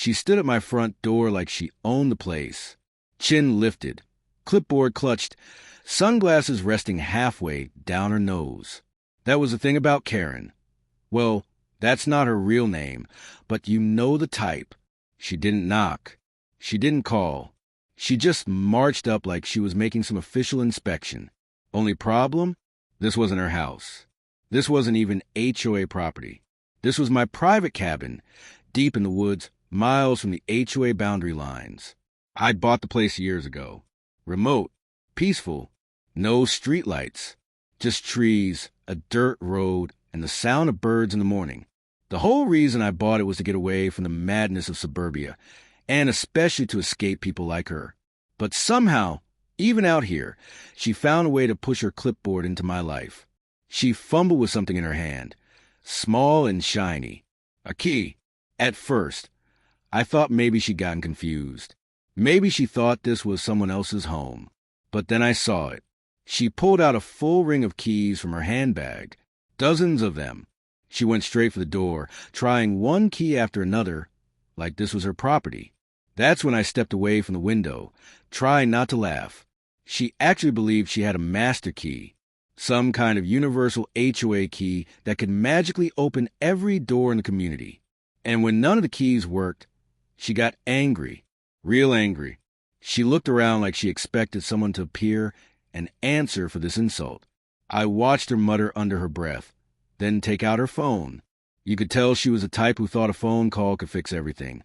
She stood at my front door like she owned the place. Chin lifted, clipboard clutched, sunglasses resting halfway down her nose. That was the thing about Karen. Well, that's not her real name, but you know the type. She didn't knock. She didn't call. She just marched up like she was making some official inspection. Only problem? This wasn't her house. This wasn't even HOA property. This was my private cabin, deep in the woods, miles from the HOA boundary lines. I'd bought the place years ago. Remote, peaceful, no streetlights, just trees, a dirt road, and the sound of birds in the morning. The whole reason I bought it was to get away from the madness of suburbia, and especially to escape people like her. But somehow, even out here, she found a way to push her clipboard into my life. She fumbled with something in her hand, small and shiny. A key. At first, I thought maybe she'd gotten confused. Maybe she thought this was someone else's home. But then I saw it. She pulled out a full ring of keys from her handbag. Dozens of them. She went straight for the door, trying one key after another, like this was her property. That's when I stepped away from the window, trying not to laugh. She actually believed she had a master key, some kind of universal HOA key that could magically open every door in the community. And when none of the keys worked, she got angry, real angry. She looked around like she expected someone to appear and answer for this insult. I watched her mutter under her breath, then take out her phone. You could tell she was the type who thought a phone call could fix everything,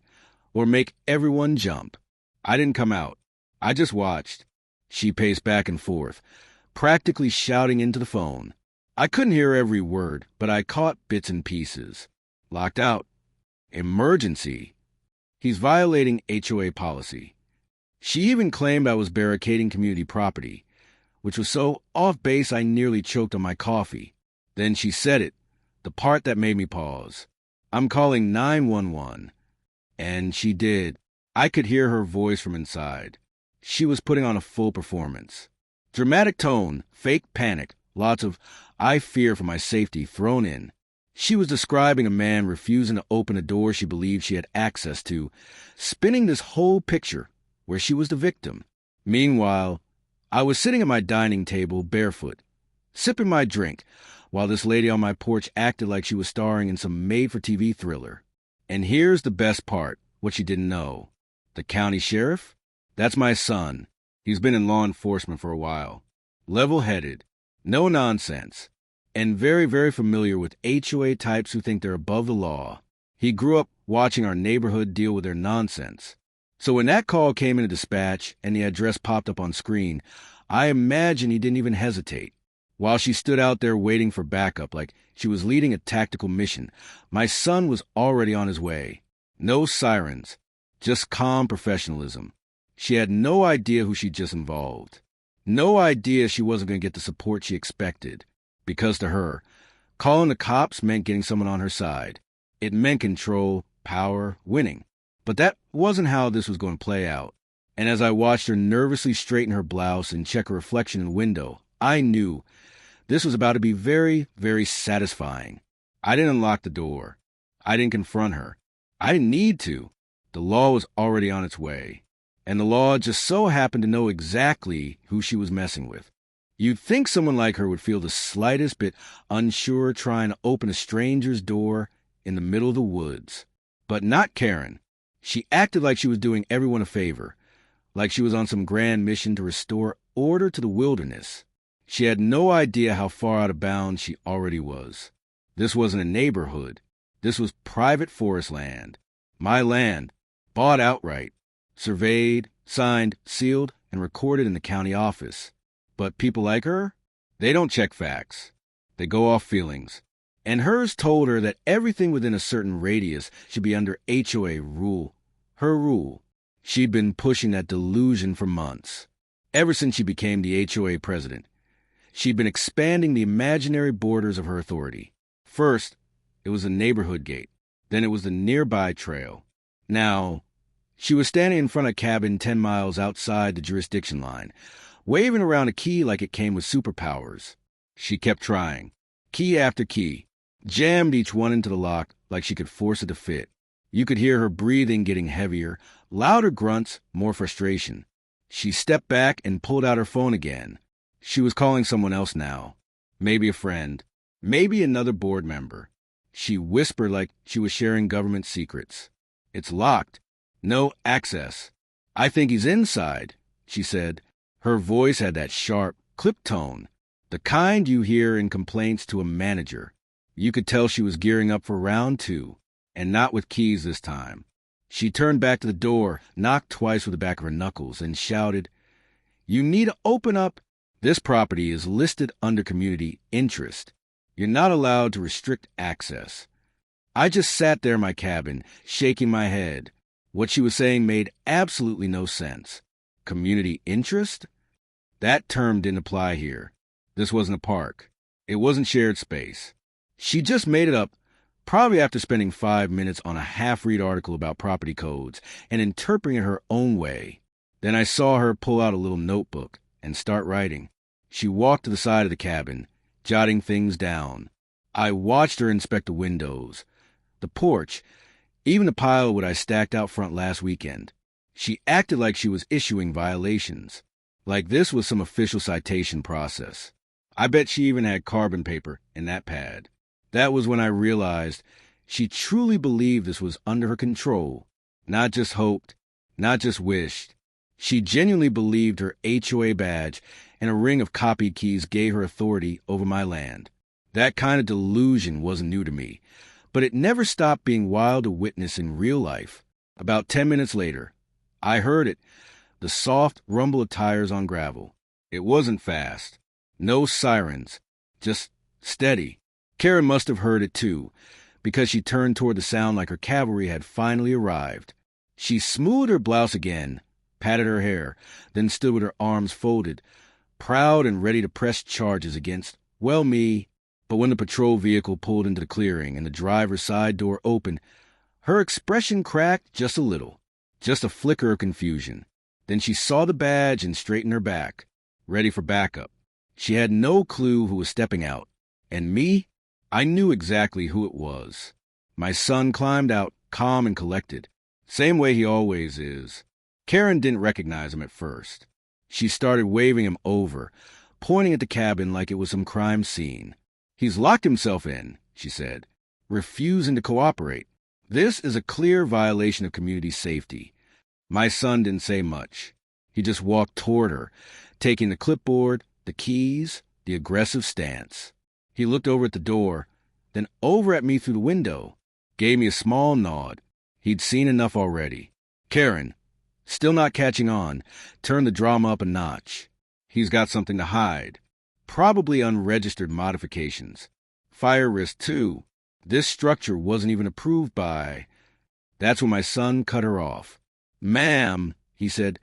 or make everyone jump. I didn't come out. I just watched. She paced back and forth, practically shouting into the phone. I couldn't hear every word, but I caught bits and pieces. Locked out. Emergency. He's violating HOA policy. She even claimed I was barricading community property, which was so off base I nearly choked on my coffee. Then she said it, the part that made me pause. I'm calling 911. And she did. I could hear her voice from inside. She was putting on a full performance. Dramatic tone, fake panic, lots of I fear for my safety thrown in. She was describing a man refusing to open a door she believed she had access to, spinning this whole picture where she was the victim. Meanwhile, I was sitting at my dining table barefoot, sipping my drink, while this lady on my porch acted like she was starring in some made-for-TV thriller. And here's the best part, what she didn't know. The county sheriff? That's my son. He's been in law enforcement for a while. Level-headed, no nonsense, and very, very familiar with HOA types who think they're above the law. He grew up watching our neighborhood deal with their nonsense. So when that call came into dispatch and the address popped up on screen, I imagine he didn't even hesitate. While she stood out there waiting for backup like she was leading a tactical mission, my son was already on his way. No sirens, just calm professionalism. She had no idea who she just involved. No idea she wasn't going to get the support she expected. Because to her, calling the cops meant getting someone on her side. It meant control, power, winning. But that wasn't how this was going to play out. And as I watched her nervously straighten her blouse and check her reflection in the window, I knew this was about to be very, very satisfying. I didn't unlock the door. I didn't confront her. I didn't need to. The law was already on its way. And the law just so happened to know exactly who she was messing with. You'd think someone like her would feel the slightest bit unsure trying to open a stranger's door in the middle of the woods. But not Karen. She acted like she was doing everyone a favor, like she was on some grand mission to restore order to the wilderness. She had no idea how far out of bounds she already was. This wasn't a neighborhood. This was private forest land. My land, bought outright, surveyed, signed, sealed, and recorded in the county office. But people like her, they don't check facts. They go off feelings. And hers told her that everything within a certain radius should be under HOA rule. Her rule. She'd been pushing that delusion for months. Ever since she became the HOA president, she'd been expanding the imaginary borders of her authority. First, it was the neighborhood gate. Then it was the nearby trail. Now, she was standing in front of a cabin 10 miles outside the jurisdiction line, waving around a key like it came with superpowers. She kept trying. Key after key. Jammed each one into the lock like she could force it to fit. You could hear her breathing getting heavier, louder grunts, more frustration. She stepped back and pulled out her phone again. She was calling someone else now. Maybe a friend. Maybe another board member. She whispered like she was sharing government secrets. "It's locked. No access." "I think he's inside," she said. Her voice had that sharp, clipped tone, the kind you hear in complaints to a manager. You could tell she was gearing up for round two, and not with keys this time. She turned back to the door, knocked twice with the back of her knuckles, and shouted, "You need to open up. This property is listed under community interest. You're not allowed to restrict access." I just sat there in my cabin, shaking my head. What she was saying made absolutely no sense. Community interest? That term didn't apply here. This wasn't a park. It wasn't shared space. She just made it up, probably after spending 5 minutes on a half-read article about property codes and interpreting it her own way. Then I saw her pull out a little notebook and start writing. She walked to the side of the cabin, jotting things down. I watched her inspect the windows, the porch, even the pile of what I stacked out front last weekend. She acted like she was issuing violations, like this was some official citation process. I bet she even had carbon paper in that pad. That was when I realized she truly believed this was under her control, not just hoped, not just wished. She genuinely believed her HOA badge and a ring of copied keys gave her authority over my land. That kind of delusion wasn't new to me, but it never stopped being wild to witness in real life. About 10 minutes later, I heard it, the soft rumble of tires on gravel. It wasn't fast. No sirens. Just steady. Karen must have heard it too, because she turned toward the sound like her cavalry had finally arrived. She smoothed her blouse again, patted her hair, then stood with her arms folded, proud and ready to press charges against, well, me. But when the patrol vehicle pulled into the clearing and the driver's side door opened, her expression cracked just a little, just a flicker of confusion. Then she saw the badge and straightened her back, ready for backup. She had no clue who was stepping out. And me? I knew exactly who it was. My son climbed out, calm and collected, same way he always is. Karen didn't recognize him at first. She started waving him over, pointing at the cabin like it was some crime scene. "He's locked himself in," she said, refusing to cooperate. "This is a clear violation of community safety." My son didn't say much. He just walked toward her, taking the clipboard, the keys, the aggressive stance. He looked over at the door, then over at me through the window, gave me a small nod. He'd seen enough already. Karen, still not catching on, turned the drama up a notch. He's got something to hide. Probably unregistered modifications. Fire risk, too. This structure wasn't even approved by... That's when my son cut her off. "Ma'am," he said,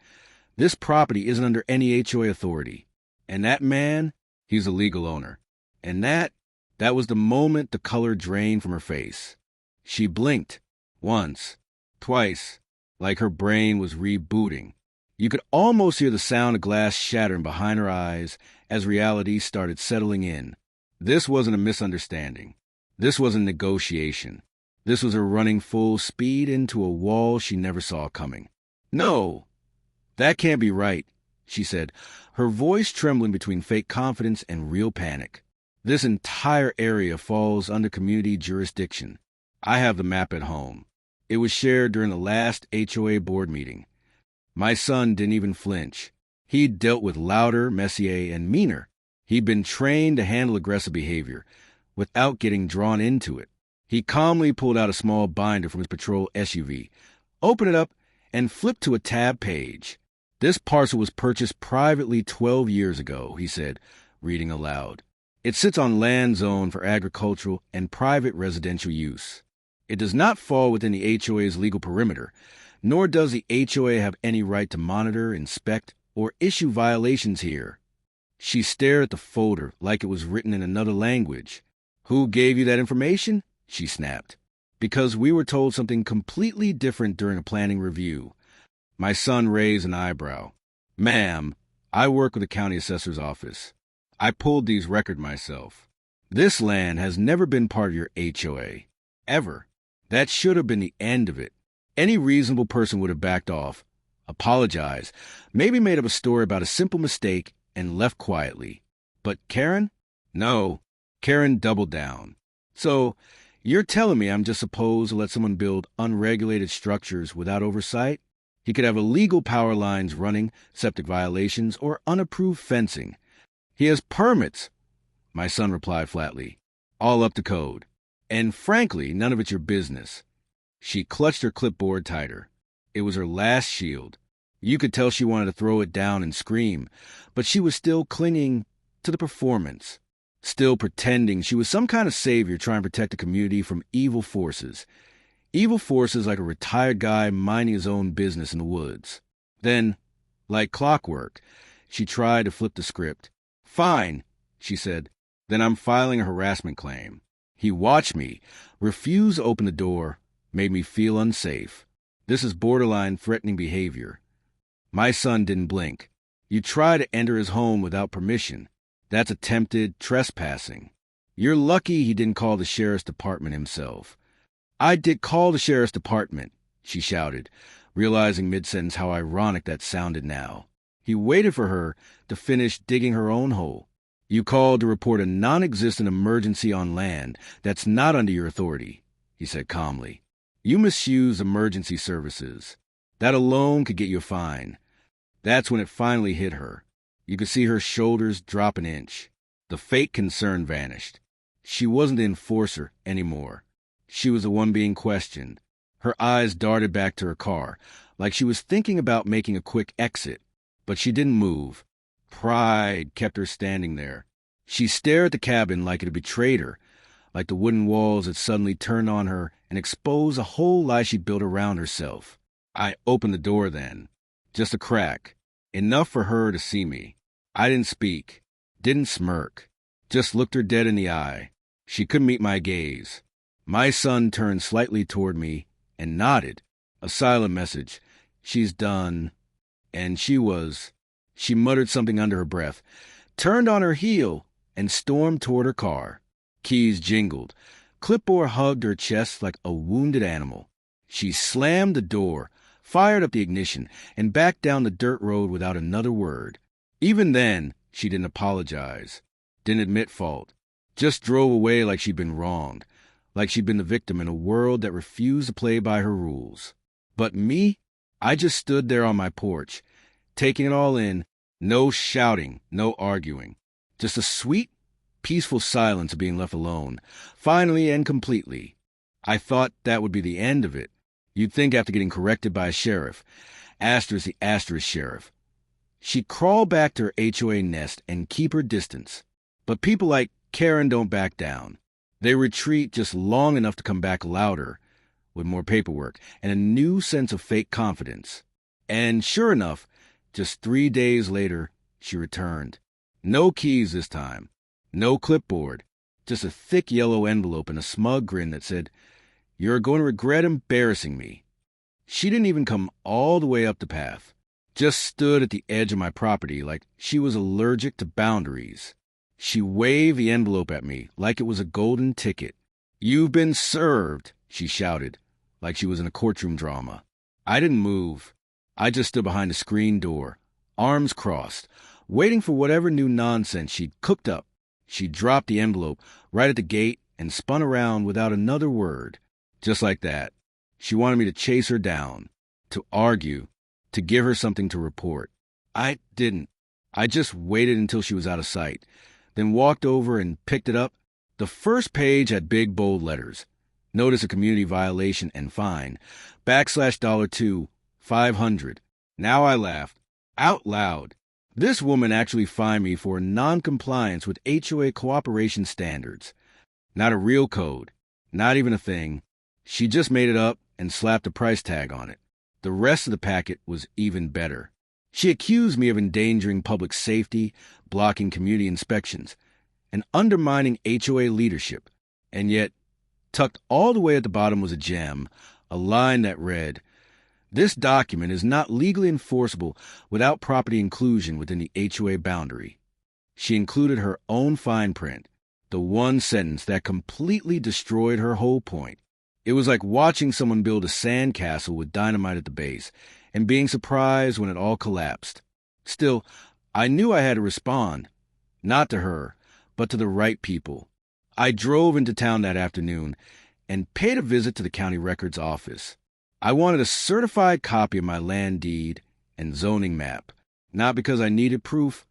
"this property isn't under any HOA authority. And that man, he's a legal owner." And that was the moment the color drained from her face. She blinked. Once. Twice. Like her brain was rebooting. You could almost hear the sound of glass shattering behind her eyes as reality started settling in. This wasn't a misunderstanding. This wasn't negotiation. This was her running full speed into a wall she never saw coming. "No, that can't be right," she said, her voice trembling between fake confidence and real panic. "This entire area falls under community jurisdiction. I have the map at home. It was shared during the last HOA board meeting. My son didn't even flinch. He'd dealt with louder, messier, and meaner. He'd been trained to handle aggressive behavior without getting drawn into it. He calmly pulled out a small binder from his patrol SUV, opened it up, and flipped to a tab page. "This parcel was purchased privately 12 years ago," he said, reading aloud. "It sits on land zoned for agricultural and private residential use. It does not fall within the HOA's legal perimeter, nor does the HOA have any right to monitor, inspect, or issue violations here." She stared at the folder like it was written in another language. "Who gave you that information?" she snapped. "Because we were told something completely different during a planning review." My son raised an eyebrow. "Ma'am, I work with the county assessor's office. I pulled these records myself. This land has never been part of your HOA. Ever. That should have been the end of it. Any reasonable person would have backed off, apologized, maybe made up a story about a simple mistake, and left quietly. But Karen? No. Karen doubled down. So, you're telling me I'm just supposed to let someone build unregulated structures without oversight? He could have illegal power lines running, septic violations, or unapproved fencing. He has permits, my son replied flatly. All up to code. And frankly, none of it's your business. She clutched her clipboard tighter. It was her last shield. You could tell she wanted to throw it down and scream, but she was still clinging to the performance, still pretending she was some kind of savior trying to protect the community from evil forces. Evil forces like a retired guy minding his own business in the woods. Then, like clockwork, she tried to flip the script. Fine, she said. Then I'm filing a harassment claim. He watched me, refused to open the door, made me feel unsafe. This is borderline threatening behavior. My son didn't blink. You try to enter his home without permission. That's attempted trespassing. You're lucky he didn't call the sheriff's department himself. I did call the sheriff's department, she shouted, realizing mid-sentence how ironic that sounded now. He waited for her to finish digging her own hole. You called to report a non-existent emergency on land that's not under your authority, he said calmly. You misused emergency services. That alone could get you a fine. That's when it finally hit her. You could see her shoulders drop an inch. The fake concern vanished. She wasn't the enforcer anymore. She was the one being questioned. Her eyes darted back to her car, like she was thinking about making a quick exit. But she didn't move. Pride kept her standing there. She stared at the cabin like it had betrayed her, like the wooden walls had suddenly turned on her and exposed a whole lie she'd built around herself. I opened the door then. Just a crack. Enough for her to see me. I didn't speak. Didn't smirk. Just looked her dead in the eye. She couldn't meet my gaze. My son turned slightly toward me and nodded. A silent message. She's done. And she was. She muttered something under her breath, turned on her heel, and stormed toward her car. Keys jingled. Clipboard hugged her chest like a wounded animal. She slammed the door, fired up the ignition, and backed down the dirt road without another word. Even then, she didn't apologize, didn't admit fault, just drove away like she'd been wronged, like she'd been the victim in a world that refused to play by her rules. But me? I just stood there on my porch, taking it all in, no shouting, no arguing, just a sweet, peaceful silence of being left alone, finally and completely. I thought that would be the end of it. You'd think after getting corrected by a sheriff, the asterisk sheriff, she'd crawl back to her HOA nest and keep her distance. But people like Karen don't back down. They retreat just long enough to come back louder, with more paperwork and a new sense of fake confidence. And sure enough, just 3 days later, she returned. No keys this time. No clipboard. Just a thick yellow envelope and a smug grin that said, "You're going to regret embarrassing me." She didn't even come all the way up the path. Just stood at the edge of my property like she was allergic to boundaries. She waved the envelope at me like it was a golden ticket. "You've been served," she shouted, like she was in a courtroom drama. I didn't move. I just stood behind the screen door, arms crossed, waiting for whatever new nonsense she'd cooked up. She dropped the envelope right at the gate and spun around without another word. Just like that. She wanted me to chase her down, to argue, to give her something to report. I didn't. I just waited until she was out of sight, then walked over and picked it up. The first page had big, bold letters. Notice of community violation and fine. /$2, 500. Now I laughed. Out loud. This woman actually fined me for non-compliance with HOA cooperation standards. Not a real code. Not even a thing. She just made it up and slapped a price tag on it. The rest of the packet was even better. She accused me of endangering public safety, blocking community inspections, and undermining HOA leadership. And yet, tucked all the way at the bottom was a gem, a line that read, "This document is not legally enforceable without property inclusion within the HOA boundary." She included her own fine print, the one sentence that completely destroyed her whole point. It was like watching someone build a sandcastle with dynamite at the base and being surprised when it all collapsed. Still, I knew I had to respond, not to her, but to the right people. I drove into town that afternoon and paid a visit to the county records office. I wanted a certified copy of my land deed and zoning map, not because I needed proof,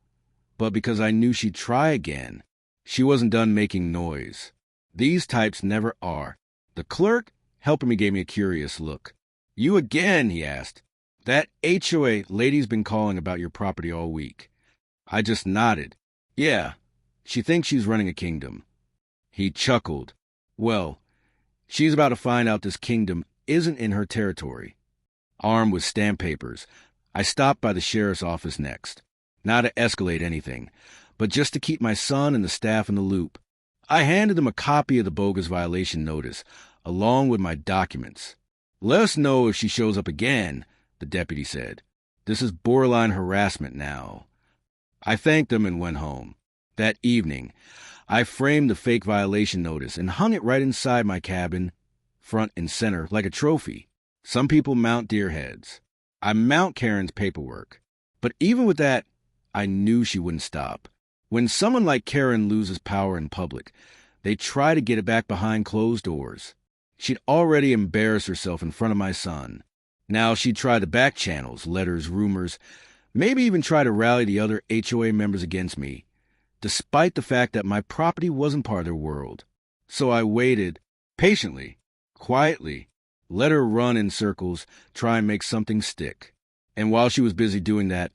but because I knew she'd try again. She wasn't done making noise. These types never are. The clerk helping me gave me a curious look. "You again?" he asked. "That HOA lady's been calling about your property all week." I just nodded. "Yeah, she thinks she's running a kingdom." He chuckled. "Well, she's about to find out this kingdom isn't in her territory." Armed with stamp papers, I stopped by the sheriff's office next. Not to escalate anything, but just to keep my son and the staff in the loop. I handed them a copy of the bogus violation notice, along with my documents. "Let us know if she shows up again," the deputy said. "This is borderline harassment now." I thanked them and went home. That evening, I framed the fake violation notice and hung it right inside my cabin, front and center, like a trophy. Some people mount deer heads. I mount Karen's paperwork. But even with that, I knew she wouldn't stop. When someone like Karen loses power in public, they try to get it back behind closed doors. She'd already embarrassed herself in front of my son. Now she'd try the back channels, letters, rumors, maybe even try to rally the other HOA members against me, despite the fact that my property wasn't part of their world. So I waited, patiently, quietly, let her run in circles, try and make something stick. And while she was busy doing that,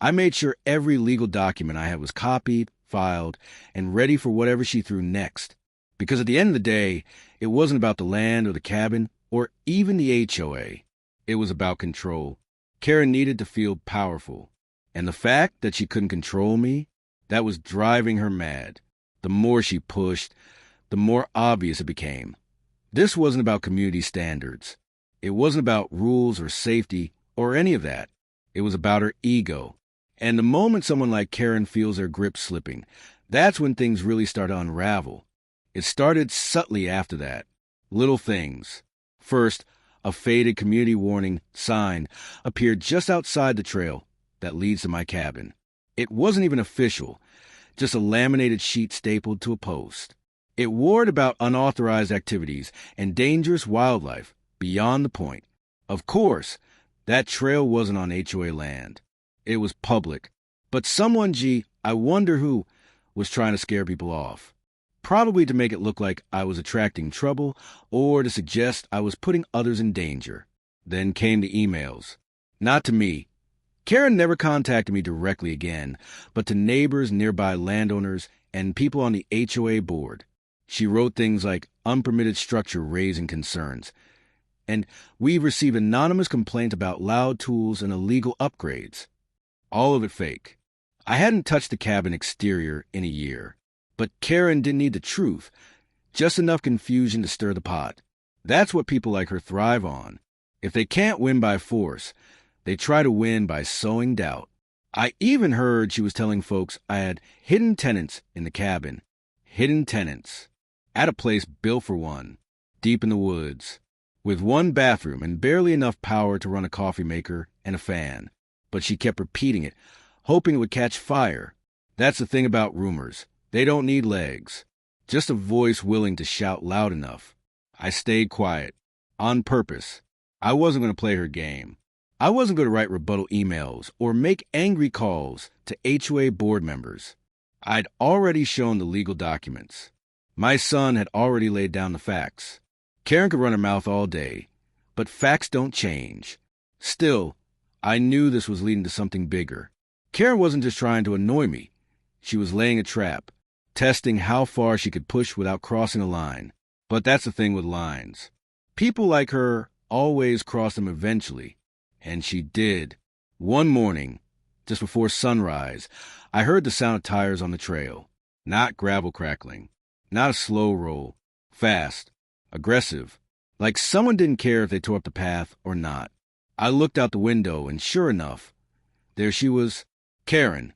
I made sure every legal document I had was copied, filed, and ready for whatever she threw next. Because at the end of the day, it wasn't about the land or the cabin or even the HOA. It was about control. Karen needed to feel powerful. And the fact that she couldn't control me, that was driving her mad. The more she pushed, the more obvious it became. This wasn't about community standards. It wasn't about rules or safety or any of that. It was about her ego. And the moment someone like Karen feels their grip slipping, that's when things really start to unravel. It started subtly after that. Little things. First, a faded community warning sign appeared just outside the trail that leads to my cabin. It wasn't even official, just a laminated sheet stapled to a post. It warned about unauthorized activities and dangerous wildlife beyond the point. Of course, that trail wasn't on HOA land. It was public. But someone, I wonder who, was trying to scare people off. Probably to make it look like I was attracting trouble or to suggest I was putting others in danger. Then came the emails. Not to me. Karen never contacted me directly again, but to neighbors, nearby landowners, and people on the HOA board. She wrote things like unpermitted structure raising concerns. And we've received anonymous complaints about loud tools and illegal upgrades. All of it fake. I hadn't touched the cabin exterior in a year. But Karen didn't need the truth, just enough confusion to stir the pot. That's what people like her thrive on. If they can't win by force, they try to win by sowing doubt. I even heard she was telling folks I had hidden tenants in the cabin. Hidden tenants. At a place built for one, deep in the woods, with one bathroom and barely enough power to run a coffee maker and a fan. But she kept repeating it, hoping it would catch fire. That's the thing about rumors. They don't need legs, just a voice willing to shout loud enough. I stayed quiet, on purpose. I wasn't going to play her game. I wasn't going to write rebuttal emails or make angry calls to HOA board members. I'd already shown the legal documents. My son had already laid down the facts. Karen could run her mouth all day, but facts don't change. Still, I knew this was leading to something bigger. Karen wasn't just trying to annoy me. She was laying a trap, testing how far she could push without crossing a line. But that's the thing with lines. People like her always cross them eventually. And she did. One morning, just before sunrise, I heard the sound of tires on the trail. Not gravel crackling. Not a slow roll. Fast. Aggressive. Like someone didn't care if they tore up the path or not. I looked out the window, and sure enough, there she was, Karen,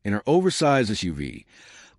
in her oversized SUV,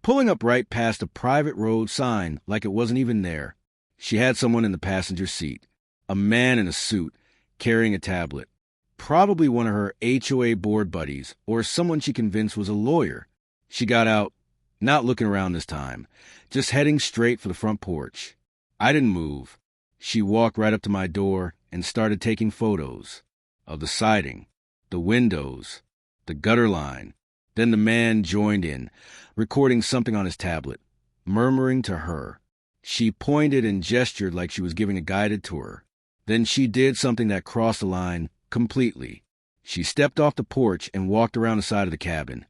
pulling up right past a private road sign like it wasn't even there. She had someone in the passenger seat, a man in a suit, carrying a tablet. Probably one of her HOA board buddies or someone she convinced was a lawyer. She got out, not looking around this time, just heading straight for the front porch. I didn't move. She walked right up to my door and started taking photos of the siding, the windows, the gutter line. Then the man joined in, recording something on his tablet, murmuring to her. She pointed and gestured like she was giving a guided tour. Then she did something that crossed the line completely. She stepped off the porch and walked around the side of the cabin,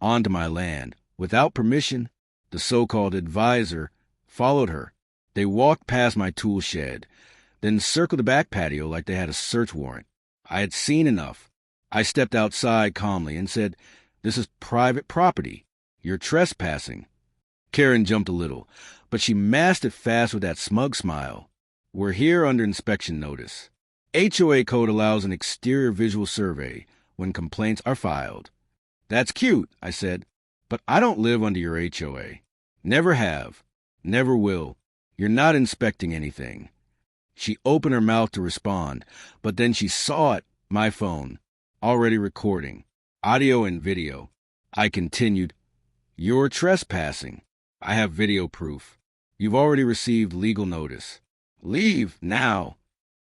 onto my land. Without permission, the so-called advisor followed her. They walked past my tool shed, then circled the back patio like they had a search warrant. I had seen enough. I stepped outside calmly and said, "This is private property. You're trespassing." Karen jumped a little, but she masked it fast with that smug smile. "We're here under inspection notice. HOA code allows an exterior visual survey when complaints are filed." "That's cute," I said, "but I don't live under your HOA. Never have. Never will. You're not inspecting anything." She opened her mouth to respond, but then she saw it, my phone, already recording, audio and video. I continued, "You're trespassing. I have video proof. You've already received legal notice. Leave now."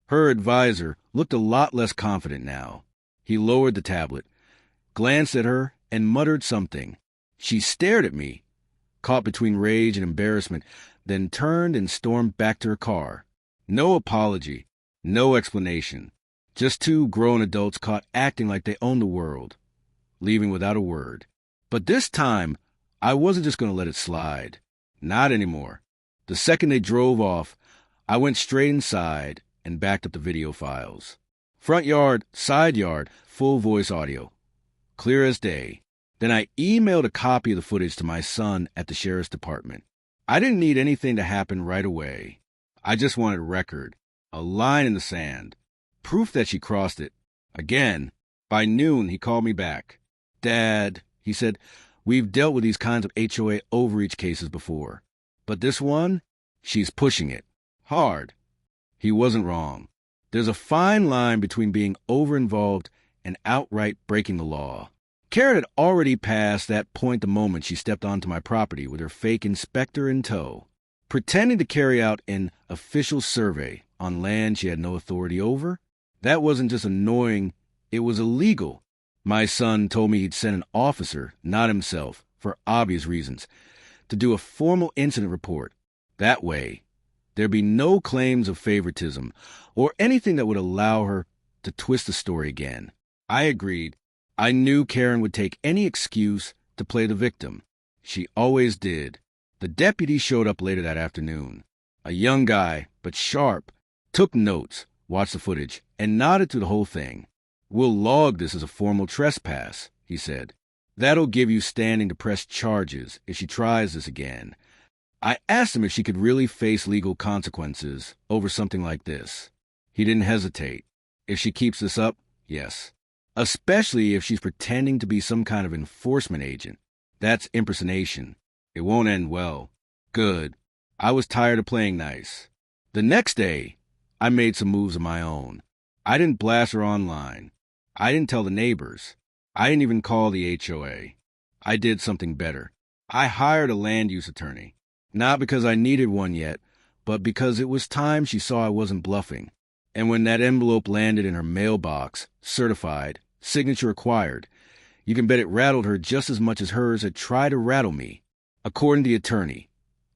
Her advisor looked a lot less confident now. He lowered the tablet, glanced at her, and muttered something. She stared at me, caught between rage and embarrassment, then turned and stormed back to her car. No apology, no explanation. Just two grown adults caught acting like they owned the world, leaving without a word. But this time, I wasn't just going to let it slide. Not anymore. The second they drove off, I went straight inside and backed up the video files. Front yard, side yard, full voice audio. Clear as day. Then I emailed a copy of the footage to my son at the sheriff's department. I didn't need anything to happen right away. I just wanted a record, a line in the sand, proof that she crossed it. Again, by noon, he called me back. "Dad," he said, "we've dealt with these kinds of HOA overreach cases before. But this one, she's pushing it. Hard." He wasn't wrong. There's a fine line between being over-involved and outright breaking the law. Karen had already passed that point the moment she stepped onto my property with her fake inspector in tow, pretending to carry out an official survey on land she had no authority over. That wasn't just annoying, it was illegal. My son told me he'd send an officer, not himself, for obvious reasons, to do a formal incident report. That way, there'd be no claims of favoritism or anything that would allow her to twist the story again. I agreed. I knew Karen would take any excuse to play the victim. She always did. The deputy showed up later that afternoon. A young guy, but sharp, took notes, watched the footage, and nodded through the whole thing. "We'll log this as a formal trespass," he said. "That'll give you standing to press charges if she tries this again." I asked him if she could really face legal consequences over something like this. He didn't hesitate. If she keeps this up, yes. Especially if she's pretending to be some kind of enforcement agent. That's impersonation. It won't end well. Good. I was tired of playing nice. The next day, I made some moves of my own. I didn't blast her online. I didn't tell the neighbors. I didn't even call the HOA. I did something better. I hired a land use attorney. Not because I needed one yet, but because it was time she saw I wasn't bluffing. And when that envelope landed in her mailbox, certified, signature required, you can bet it rattled her just as much as hers had tried to rattle me. According to the attorney,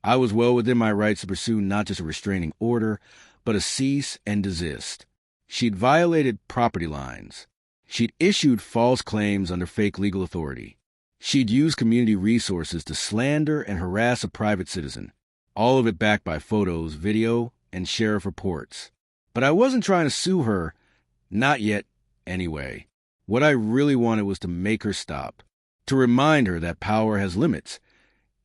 I was well within my rights to pursue not just a restraining order, but a cease and desist. She'd violated property lines. She'd issued false claims under fake legal authority. She'd used community resources to slander and harass a private citizen, all of it backed by photos, video, and sheriff reports. But I wasn't trying to sue her, not yet, anyway. What I really wanted was to make her stop, to remind her that power has limits,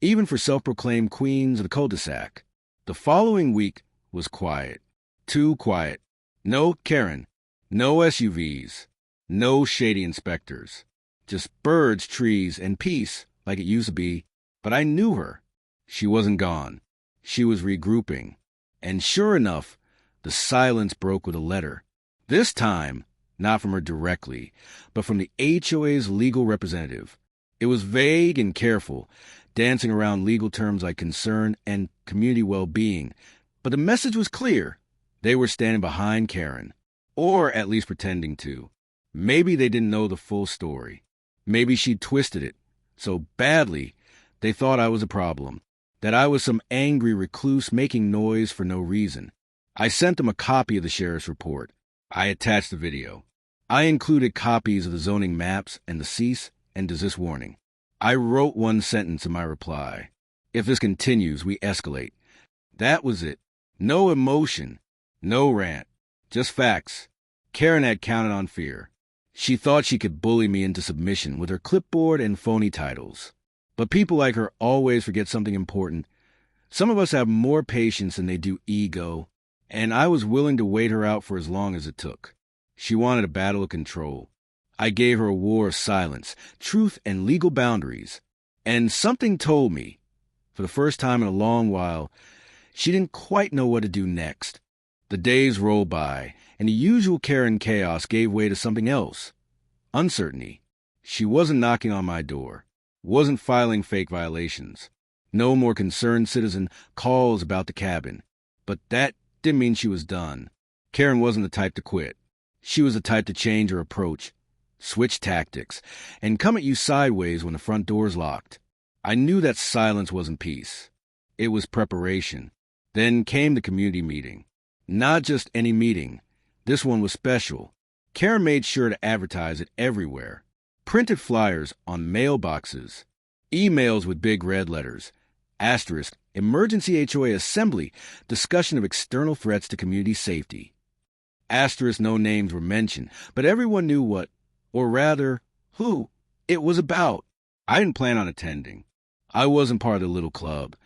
even for self-proclaimed queens of the cul-de-sac. The following week was quiet. Too quiet. No Karen. No SUVs. No shady inspectors. Just birds, trees, and peace like it used to be. But I knew her. She wasn't gone. She was regrouping. And sure enough, the silence broke with a letter. This time, not from her directly, but from the HOA's legal representative. It was vague and careful, dancing around legal terms like concern and community well-being. But the message was clear. They were standing behind Karen, or at least pretending to. Maybe they didn't know the full story. Maybe she'd twisted it so badly they thought I was a problem, that I was some angry recluse making noise for no reason. I sent them a copy of the sheriff's report. I attached the video. I included copies of the zoning maps and the cease and desist warning. I wrote one sentence in my reply. If this continues, we escalate. That was it. No emotion, no rant, just facts. Karen had counted on fear. She thought she could bully me into submission with her clipboard and phony titles. But people like her always forget something important. Some of us have more patience than they do ego, and I was willing to wait her out for as long as it took. She wanted a battle of control. I gave her a war of silence, truth, and legal boundaries. And something told me, for the first time in a long while, she didn't quite know what to do next. The days rolled by, and the usual Karen chaos gave way to something else. Uncertainty. She wasn't knocking on my door, wasn't filing fake violations. No more concerned citizen calls about the cabin. But that didn't mean she was done. Karen wasn't the type to quit. She was the type to change her approach, switch tactics, and come at you sideways when the front door's locked. I knew that silence wasn't peace. It was preparation. Then came the community meeting. Not just any meeting. This one was special. Karen made sure to advertise it everywhere. Printed flyers on mailboxes. Emails with big red letters. Asterisk, Emergency HOA Assembly, discussion of external threats to community safety. Asterisk, no names were mentioned, but everyone knew what, or rather, who, it was about. I didn't plan on attending. I wasn't part of the little club,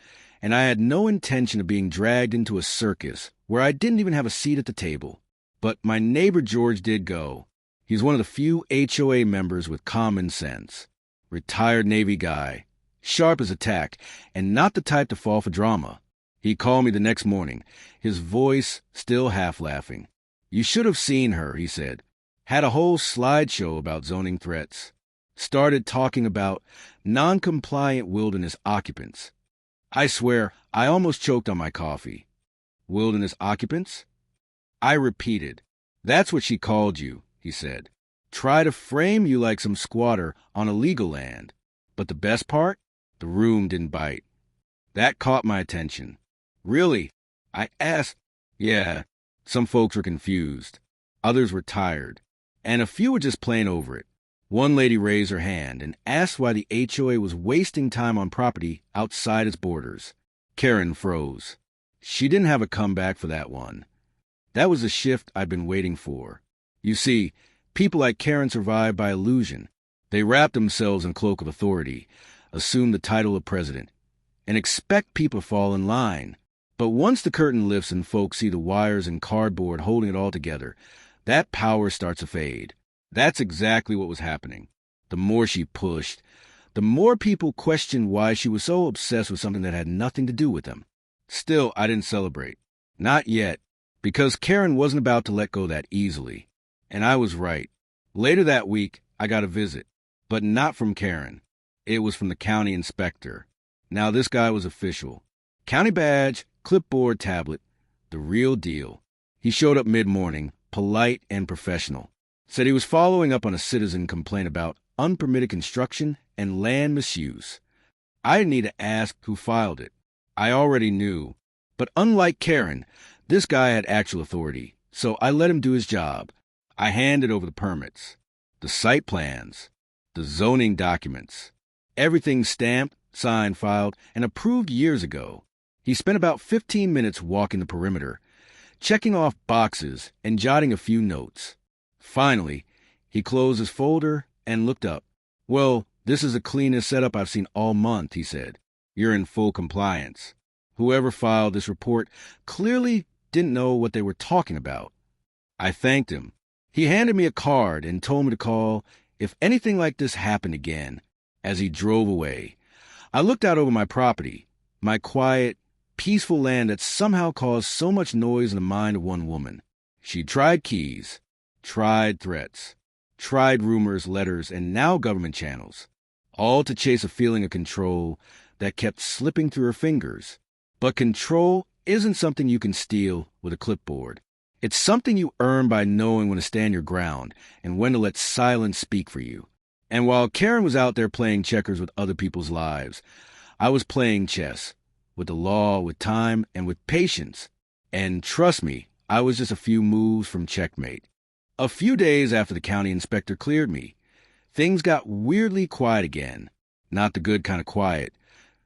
and I had no intention of being dragged into a circus where I didn't even have a seat at the table. But my neighbor George did go. He's one of the few HOA members with common sense. Retired Navy guy, sharp as a tack, and not the type to fall for drama. He called me the next morning, his voice still half laughing. You should have seen her, he said. Had a whole slideshow about zoning threats. Started talking about non-compliant wilderness occupants. I swear, I almost choked on my coffee. Wilderness occupants? I repeated. That's what she called you, he said. Try to frame you like some squatter on illegal land. But the best part? The room didn't bite. That caught my attention. Really? I asked. Yeah, some folks were confused. Others were tired. And a few were just plain over it. One lady raised her hand and asked why the HOA was wasting time on property outside its borders. Karen froze. She didn't have a comeback for that one. That was the shift I'd been waiting for. You see, people like Karen survive by illusion. They wrap themselves in a cloak of authority, assume the title of president, and expect people to fall in line. But once the curtain lifts and folks see the wires and cardboard holding it all together, that power starts to fade. That's exactly what was happening. The more she pushed, the more people questioned why she was so obsessed with something that had nothing to do with them. Still, I didn't celebrate. Not yet, because Karen wasn't about to let go that easily. And I was right. Later that week, I got a visit, but not from Karen. It was from the county inspector. Now this guy was official. County badge, clipboard, tablet, the real deal. He showed up mid-morning, polite and professional. Said he was following up on a citizen complaint about unpermitted construction and land misuse. I didn't need to ask who filed it. I already knew. But unlike Karen, this guy had actual authority, so I let him do his job. I handed over the permits, the site plans, the zoning documents, everything stamped, signed, filed, and approved years ago. He spent about 15 minutes walking the perimeter, checking off boxes and jotting a few notes. Finally, he closed his folder and looked up. Well, this is the cleanest setup I've seen all month, he said. You're in full compliance. Whoever filed this report clearly didn't know what they were talking about. I thanked him. He handed me a card and told me to call if anything like this happened again. As he drove away, I looked out over my property, my quiet, peaceful land that somehow caused so much noise in the mind of one woman. She'd tried keys, tried threats, tried rumors, letters, and now government channels, all to chase a feeling of control that kept slipping through her fingers. But control isn't something you can steal with a clipboard. It's something you earn by knowing when to stand your ground and when to let silence speak for you. And while Karen was out there playing checkers with other people's lives, I was playing chess, with the law, with time, and with patience. And trust me, I was just a few moves from checkmate. A few days after the county inspector cleared me, things got weirdly quiet again. Not the good kind of quiet.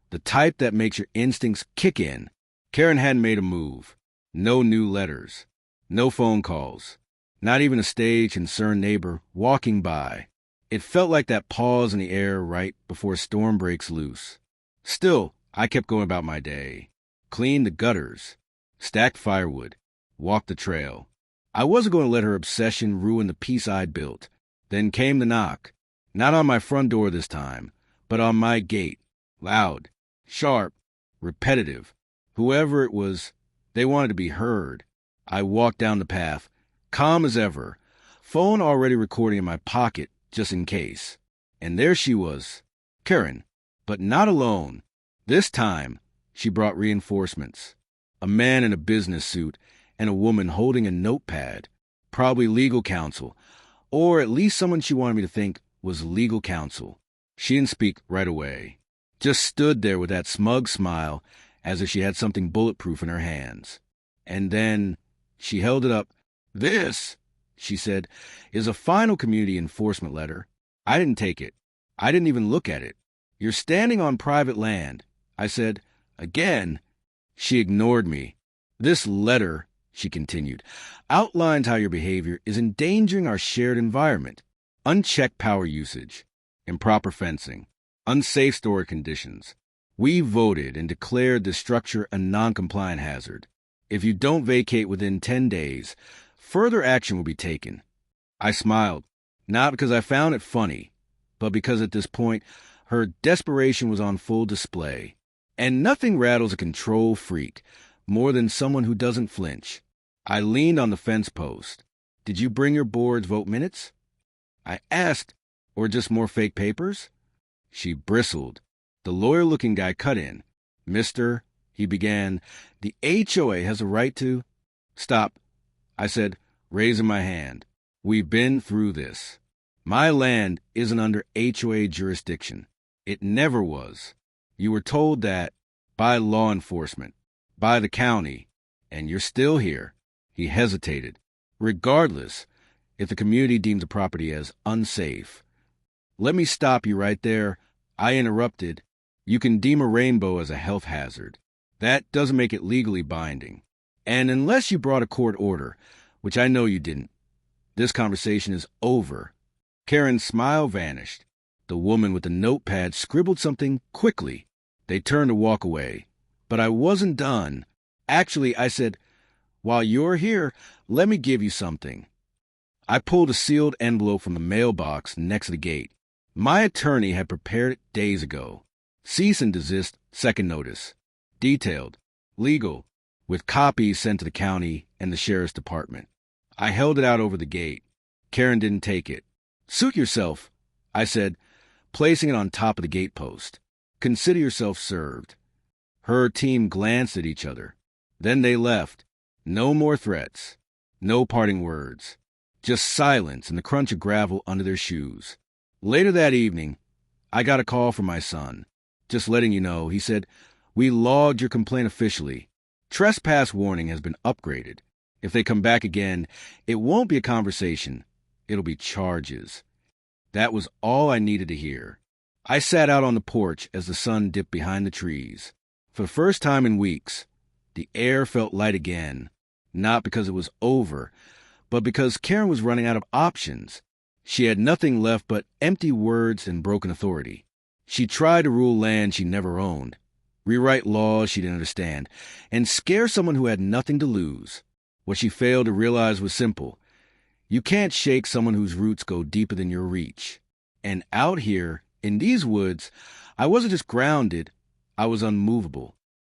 The type that makes your instincts kick in. Karen hadn't made a move. No new letters. No phone calls. Not even a stage concerned neighbor walking by. It felt like that pause in the air right before a storm breaks loose. Still, I kept going about my day. Cleaned the gutters. Stacked firewood. Walked the trail. I wasn't going to let her obsession ruin the peace I'd built. Then came the knock. Not on my front door this time, but on my gate. Loud. Sharp. Repetitive. Whoever it was, they wanted to be heard. I walked down the path, calm as ever, phone already recording in my pocket, just in case. And there she was, Karen, but not alone. This time, she brought reinforcements. A man in a business suit and a woman holding a notepad, probably legal counsel, or at least someone she wanted me to think was legal counsel. She didn't speak right away, just stood there with that smug smile as if she had something bulletproof in her hands. And then she held it up. "This," she said, "is a final community enforcement letter." I didn't take it. I didn't even look at it. "You're standing on private land." I said, "Again?" She ignored me. "This letter," she continued, "outlines how your behavior is endangering our shared environment. Unchecked power usage, improper fencing, unsafe storage conditions. We voted and declared this structure a non-compliant hazard. If you don't vacate within 10 days, further action will be taken." I smiled, not because I found it funny, but because at this point, her desperation was on full display. And nothing rattles a control freak more than someone who doesn't flinch. I leaned on the fence post. "Did you bring your board's vote minutes?" I asked, "Or just more fake papers?" She bristled. The lawyer-looking guy cut in. "Mister," he began, "the HOA has a right to—" "Stop," I said, raising my hand. "We've been through this. My land isn't under HOA jurisdiction. It never was. You were told that by law enforcement, by the county, and you're still here." He hesitated. "Regardless, if the community deems the property as unsafe." "Let me stop you right there," I interrupted. "You can deem a rainbow as a health hazard. That doesn't make it legally binding. And unless you brought a court order, which I know you didn't, this conversation is over." Karen's smile vanished. The woman with the notepad scribbled something quickly. They turned to walk away. But I wasn't done. "Actually," I said, "while you're here, let me give you something." I pulled a sealed envelope from the mailbox next to the gate. My attorney had prepared it days ago. Cease and desist, second notice. Detailed. Legal. With copies sent to the county and the sheriff's department. I held it out over the gate. Karen didn't take it. "Suit yourself," I said, placing it on top of the gatepost. "Consider yourself served." Her team glanced at each other. Then they left. No more threats. No parting words. Just silence and the crunch of gravel under their shoes. Later that evening, I got a call from my son. "Just letting you know," he said, "we logged your complaint officially. Trespass warning has been upgraded. If they come back again, it won't be a conversation. It'll be charges." That was all I needed to hear. I sat out on the porch as the sun dipped behind the trees. For the first time in weeks, the air felt light again, not because it was over, but because Karen was running out of options. She had nothing left but empty words and broken authority. She tried to rule land she never owned, rewrite laws she didn't understand, and scare someone who had nothing to lose. What she failed to realize was simple. You can't shake someone whose roots go deeper than your reach. And out here, in these woods, I wasn't just grounded, I was unmovable.